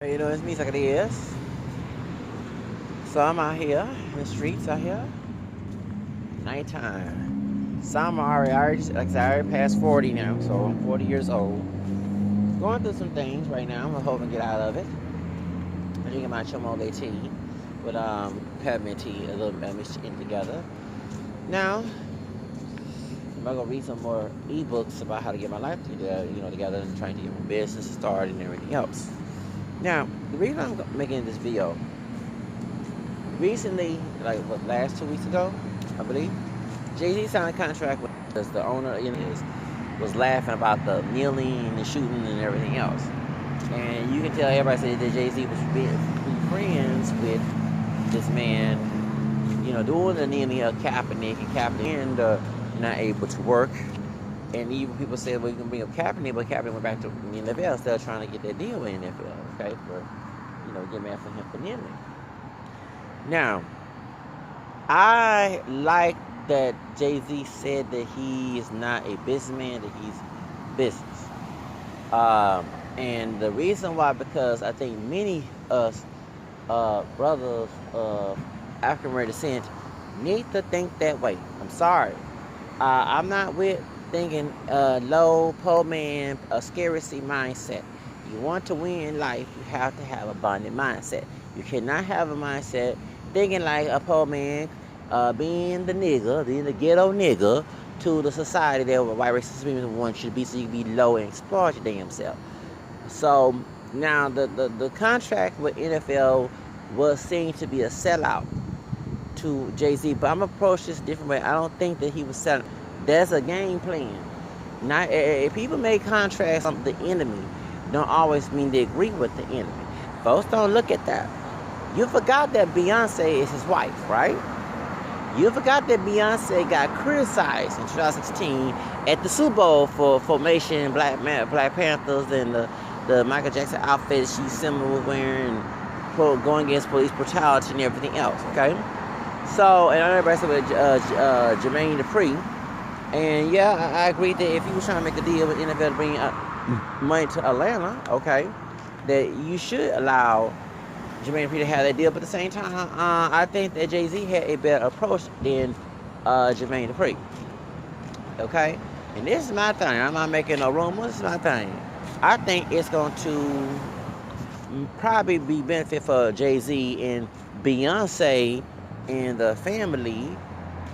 You know, it's me, Zacarias. So I'm out here in the streets out here, nighttime. So I'm like I said, I already passed 40 now, so I'm 40 years old. Going through some things right now. I'm hoping to get out of it. I'm drinking my chamomile tea with peppermint tea, a little mixed in together. Now, I'm gonna read some more ebooks about how to get my life together and trying to get my business started and everything else. Now, the reason I'm making this video recently, like what, last 2 weeks ago, I believe, Jay-Z signed a contract with the owner, was laughing about the kneeling and the shooting and everything else. And you can tell everybody said that Jay-Z was being friends with this man, doing the kneeling of Kaepernick and not able to work. And even people said, well, you can bring up Kaepernick, but Kaepernick went back to the NFL, still trying to get that deal in the NFL, okay, for, get mad for him for kneeling. Now, I like that Jay-Z said that he is not a businessman, that he's business. And the reason why, because I think many us brothers of African American descent need to think that way. I'm sorry. I'm not with thinking low, poor man, a scarcity mindset. You want to win in life, you have to have a abundant mindset. You cannot have a mindset thinking like a poor man, being the ghetto nigga, to the society that white racist one should be, so you can be low and exploit your damn self. So now the contract with NFL was seen to be a sellout to Jay-Z, but I'm gonna approach this a different way. I don't think that he was selling. There's a game plan. Not if people make contracts with the enemy, don't always mean they agree with the enemy. Folks don't look at that. You forgot that Beyonce is his wife, right? You forgot that Beyonce got criticized in 2016 at the Super Bowl for formation Black Panthers and the Michael Jackson outfit she's similar was wearing, going against police brutality and everything else. Okay, so and everybody said with Jermaine Dupri, and yeah, I agree that if you was trying to make a deal with NFL to bring money to Atlanta, okay, that you should allow Jermaine Dupri to have that deal, but at the same time, I think that Jay-Z had a better approach than Jermaine Dupri. Okay? And this is my thing. I'm not making no rumors. This is my thing. I think it's going to probably be benefit for Jay-Z and Beyonce and the family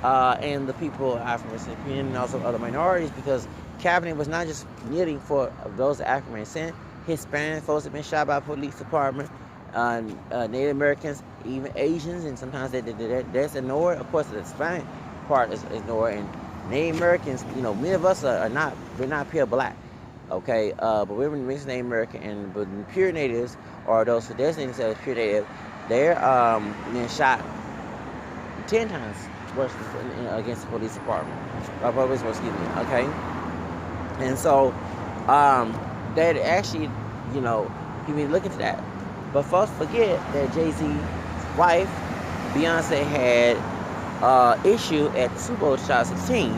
and the people African American and also other minorities, because Kaepernick was not just kneeling for those African American, Hispanic folks have been shot by police department. Native Americans, even Asians, and sometimes that's ignored. Of course, the Hispanic part is ignored, and Native Americans, many of us we're not pure black, okay, but we're mixed Native American, but pure natives, or those who designate themselves pure native, they're being shot 10 times worse against the police department, okay, and so that actually, people look into that. But folks forget that Jay-Z's wife, Beyonce, had issue at the Super Bowl 2016.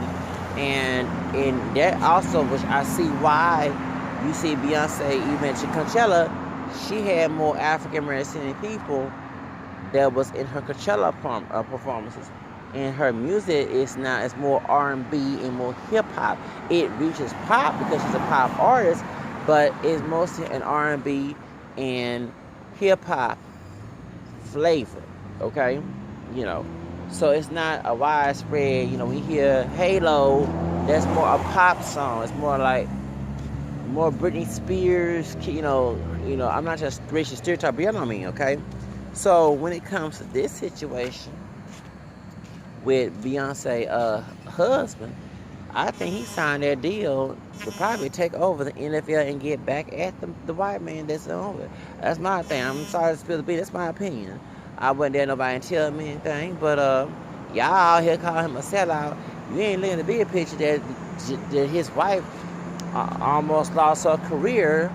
And in that also, which I see why you see Beyonce even to Coachella, she had more African American people that was in her Coachella performances. And her music is more R&B and more hip-hop. It reaches pop because she's a pop artist, but it's mostly an R&B and hip-hop flavor, okay? So it's not a widespread, we hear Halo, that's more a pop song. It's more like more Britney Spears, I'm not just racial stereotype, but you know what I mean, okay? So when it comes to this situation with Beyonce husband, I think he signed that deal to probably take over the NFL and get back at the white man that's on it. That's my thing. I'm sorry to spill the beans. That's my opinion. I wouldn't dare nobody tell me anything, but y'all out here calling him a sellout. You ain't looking at the bigger picture that his wife almost lost her career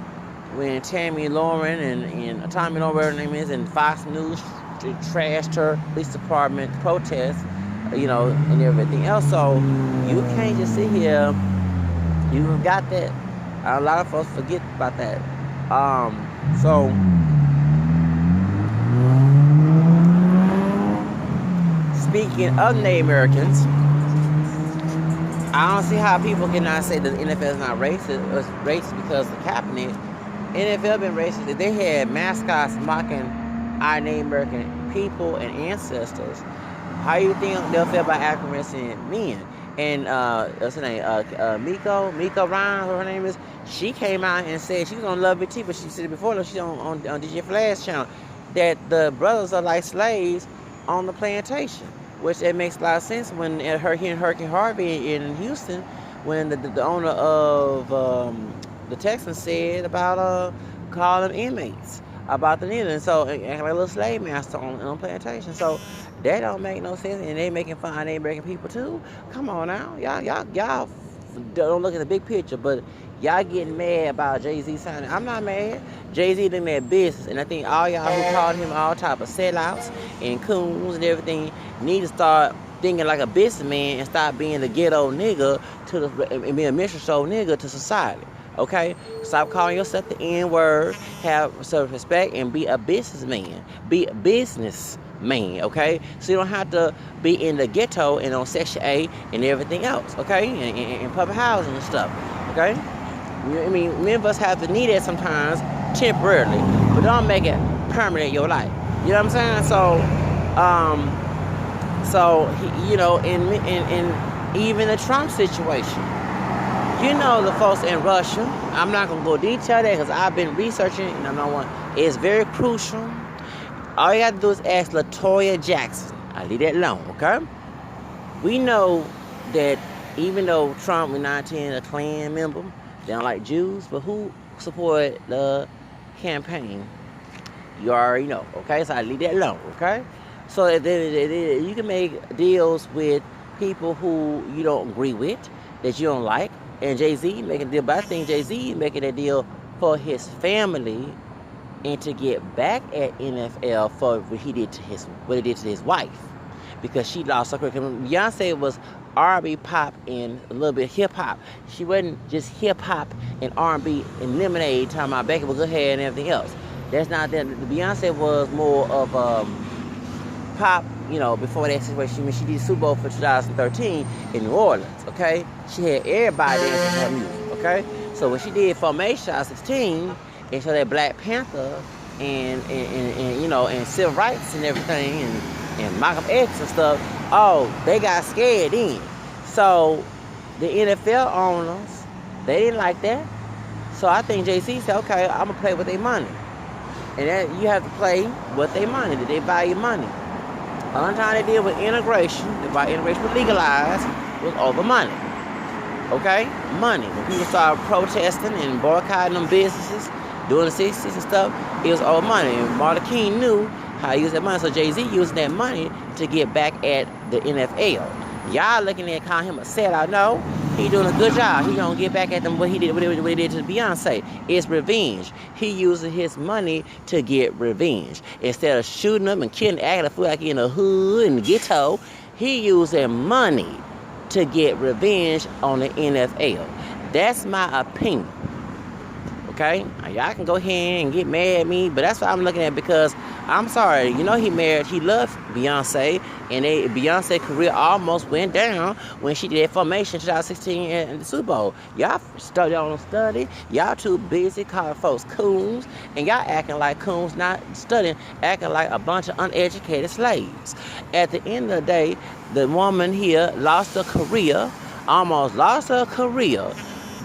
when Tommy Lauren whatever her name is, and Fox News trashed her police department protest, and everything else. So you can't just sit here. You got that. A lot of folks forget about that. So Speaking of Native Americans, I don't see how people cannot say that the NFL is not racist. It's racist because of Kaepernick. NFL been racist. They had mascots mocking our Native American people and ancestors. How you think they'll feel about African American men? And what's her name? Miko Ryan, her name is. She came out and said she was on Love It Tea, but she said it before. She's on DJ Flash channel that the brothers are like slaves on the plantation, which it makes a lot of sense when Hurricane Harvey in Houston, when the owner of the Texans said about calling inmates about the needle, and so like a little slave master on plantation. So that don't make no sense, and they making fun of American people too. Come on now, y'all don't look at the big picture, but y'all getting mad about Jay-Z signing. I'm not mad. Jay-Z doing that business, and I think all y'all who called him all type of sellouts and coons and everything need to start thinking like a businessman and stop being the ghetto nigga and being a minstrel nigga to society. Okay? Stop calling yourself the N-word, have some respect, and be a businessman. Be a businessman, okay? So you don't have to be in the ghetto and on Section 8 and everything else, okay? And public housing and stuff, okay? I mean, many of us have to need it sometimes temporarily, but don't make it permanent in your life. You know what I'm saying? You know, in even the Trump situation, you know, the folks in Russia, I'm not going to go detail that because I've been researching and I'm not one. It's very crucial. All you got to do is ask LaToya Jackson. I leave that alone, okay? We know that even though Trump was 19, a Klan member, they don't like Jews, but who supported the campaign? You already know, okay? So I leave that alone, okay? So you can make deals with people who you don't agree with, that you don't like. And Jay-Z making a deal, but I think Jay-Z making a deal for his family and to get back at NFL for what he did to his wife, because she lost her career. Beyonce was R&B, pop, and a little bit hip hop. She wasn't just hip hop and R&B and Lemonade talking about Becky with good hair and everything else. That's not that. Beyonce was more of pop, you know, before that situation. When she did Super Bowl for 2013 in New Orleans, okay? She had everybody dancing to her music, okay? So when she did Formation 2016 and so that Black Panther and you know, and civil rights and everything and Malcolm X and stuff, oh, they got scared then. So the NFL owners, they didn't like that. So I think Jay-Z said, okay, I'm gonna play with their money. And that you have to play with their money, that they value money. The only time they did with integration, was legalized, was over money. Okay? Money. When people started protesting and boycotting them businesses, during the 60s and stuff, it was over money. And Martin King knew how to use that money. So Jay-Z using that money to get back at the NFL. Y'all looking at calling him a sellout. No, he doing a good job. He gonna get back at them what he did to Beyonce. It's revenge. He using his money to get revenge. Instead of shooting them and killing, acting a fool like he in the hood and the ghetto, he using money to get revenge on the NFL. That's my opinion. Okay? Now, y'all can go ahead and get mad at me, but that's what I'm looking at, because I'm sorry, you know, he loved Beyonce, and Beyonce's career almost went down when she did Formation 2016 in the Super Bowl. Y'all don't study. Y'all too busy calling folks coons, and y'all acting like coons, not studying, acting like a bunch of uneducated slaves. At the end of the day, the woman here almost lost her career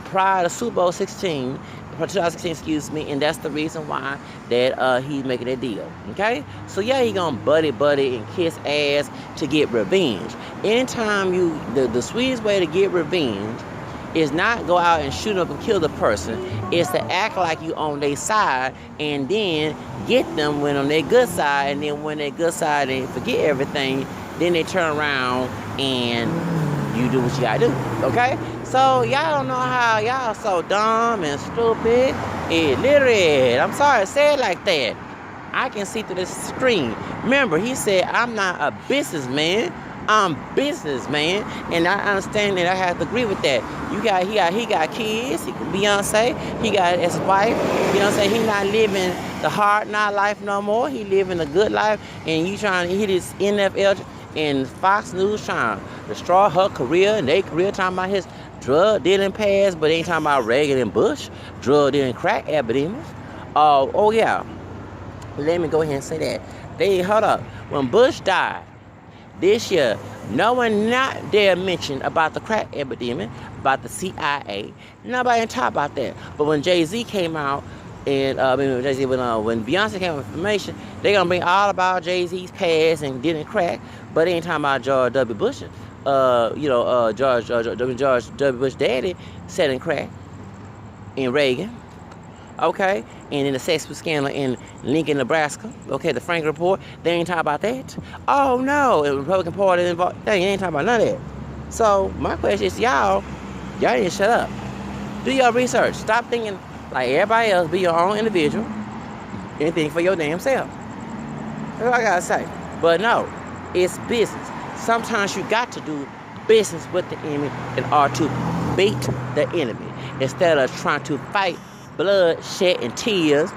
prior to Super Bowl 2016, and that's the reason why that he's making that deal. Okay, so yeah, he gonna buddy and kiss ass to get revenge. Anytime the sweetest way to get revenge is not go out and shoot up and kill the person. It's to act like you on their side and then get them when on their good side, and then when their good side they forget everything, then they turn around and you do what you gotta do. Okay? So y'all don't know how y'all so dumb and stupid, illiterate. I'm sorry to say it like that. I can see through this screen. Remember, he said, I'm not a businessman. I'm business, man, and I understand that I have to agree with that. He got kids. Beyonce, he got his wife. You know what I'm saying? He not living the hard knock life no more. He living a good life, and you trying to hit his NFL and Fox News trying to destroy her career and their career, talking about his drug dealing past, but they ain't talking about Reagan and Bush drug dealing crack epidemic. Oh yeah. Let me go ahead and say that. Hold up. When Bush died this year, no one not dare mention about the crack epidemic, about the CIA. Nobody ain't talk about that. But when Jay-Z came out, and when Beyonce came with information, they gonna bring all about Jay-Z's past and dealing crack, but they ain't talking about George W. Bush. George W. Bush daddy selling crack in Reagan. Okay, and in the sex scandal in Lincoln, Nebraska. Okay, the Frank report, they ain't talking about that. Oh no, the Republican Party involved, they ain't talking about none of that. So my question is, y'all need to shut up. Do your research. Stop thinking like everybody else. Be your own individual and think for your damn self. That's all I gotta say. But no, it's business. Sometimes you got to do business with the enemy in order to beat the enemy instead of trying to fight blood, sweat, and tears.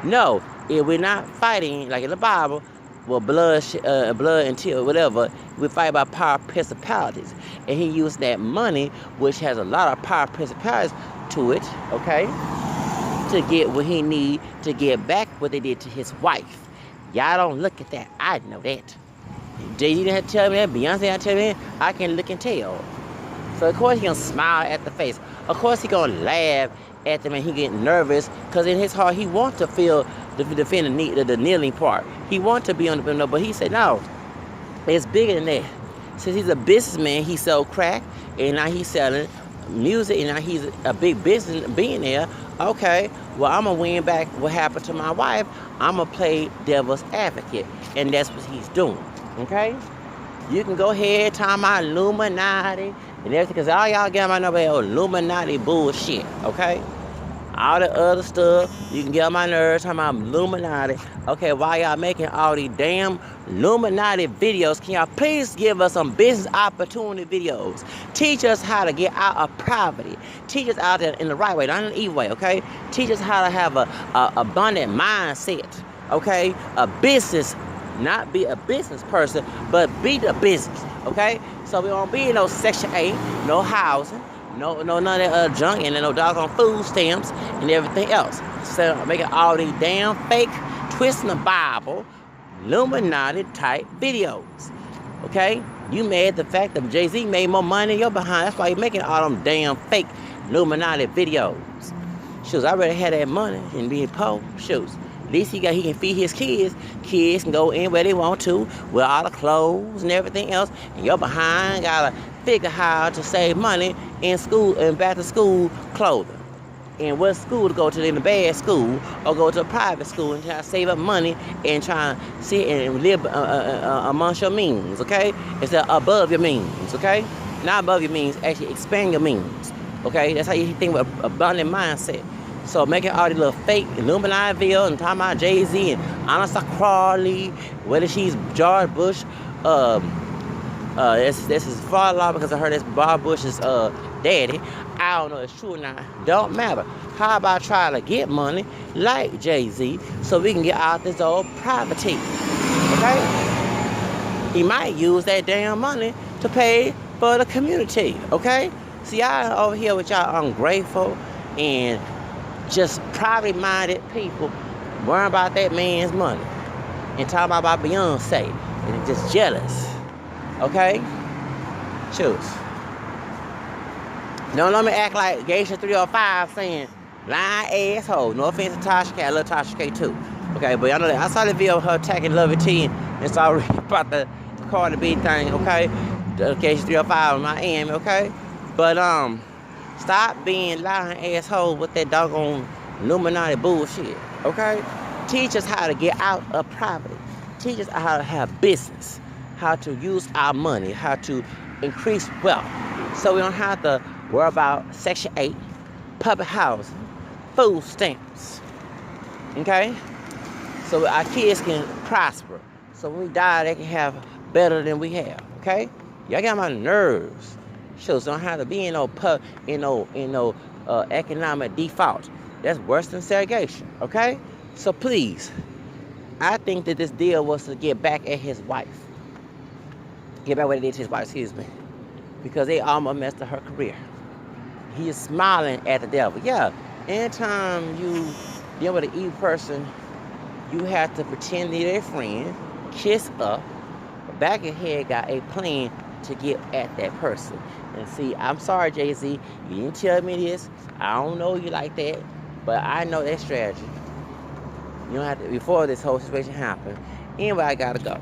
No, if we're not fighting like in the Bible, well, blood and tears, whatever, we fight by power principalities. And he used that money, which has a lot of power principalities to it, okay, to get what he need to get back what they did to his wife. Y'all don't look at that. I know that. Jay-Z didn't have to tell me that. Beyonce didn't have to tell me that. I can look and tell. So of course he gonna smile at the face. Of course he gonna laugh at them and he get nervous because in his heart he wants to feel the kneeling part. He wants to be on the window, but he said no, it's bigger than that. Since he's a businessman, he sell crack and now he's selling music and now he's a big business billionaire. Okay, well I'm gonna win back what happened to my wife. I'm gonna play devil's advocate, and that's what he's doing. Okay, you can go ahead talk about Illuminati and everything, because all y'all get on my number Illuminati bullshit, okay? All the other stuff, you can get on my nerves talking about Illuminati. Okay, while y'all making all these damn Illuminati videos, can y'all please give us some business opportunity videos? Teach us how to get out of poverty. Teach us out there in the right way, not in the evil way, okay? Teach us how to have a abundant mindset, okay? A business, not be a business person, but be the business, okay? So we won't be in no Section 8, no housing, no none of that junk, and no doggone food stamps and everything else. So making all these damn fake, twisting the Bible, Illuminati type videos, okay? You mad at the fact that Jay-Z made more money than you're behind. That's why you're making all them damn fake Illuminati videos. Shoes, I already had that money and being poor. Shoes. At least he can feed his kids. Kids can go in where they want to with all the clothes and everything else. And you're behind, gotta figure how to save money in school and back to school clothing. And what school to go to in a bad school or go to a private school and try to save up money and try to sit and live amongst your means, okay? Instead of above your means, okay? Not above your means, actually expand your means, okay? That's how you think with abundant mindset. So making all these little fake Illuminativille and talking about Jay-Z and Anna Crawley, whether she's George Bush, this is father-in-law because I heard that's Bob Bush's daddy. I don't know if it's true or not. Don't matter. How about trying to get money like Jay-Z so we can get out this old poverty? Okay? He might use that damn money to pay for the community. Okay? See, I over here with y'all ungrateful and just poverty-minded people worrying about that man's money and talking about Beyonce and just jealous. Okay? Choose. Don't let me act like Geisha 305 saying lying asshole. No offense to Tasha K. I love Tasha K too. Okay, but y'all know that. I saw the video of her attacking Lovey T and it's already about the Cardi B thing, okay? The Geisha 305 in Miami, okay? But stop being lying asshole with that doggone Illuminati bullshit, okay? Teach us how to get out of poverty. Teach us how to have business, how to use our money, how to increase wealth. So we don't have to worry about Section 8, public housing, food stamps, okay? So our kids can prosper. So when we die, they can have better than we have, okay? Y'all got my nerves. Shows don't have to be economic default. That's worse than segregation, okay? So please, I think that this deal was to get back at his wife. Get back what they did to his wife, excuse me. Because they almost messed up her career. He is smiling at the devil. Yeah, anytime you deal with an evil person, you have to pretend they're their friend, kiss up, but back ahead got a plan to get at that person. And see, I'm sorry, Jay-Z, you didn't tell me this. I don't know you like that, but I know that strategy. You don't have to, before this whole situation happened. Anyway, I gotta go.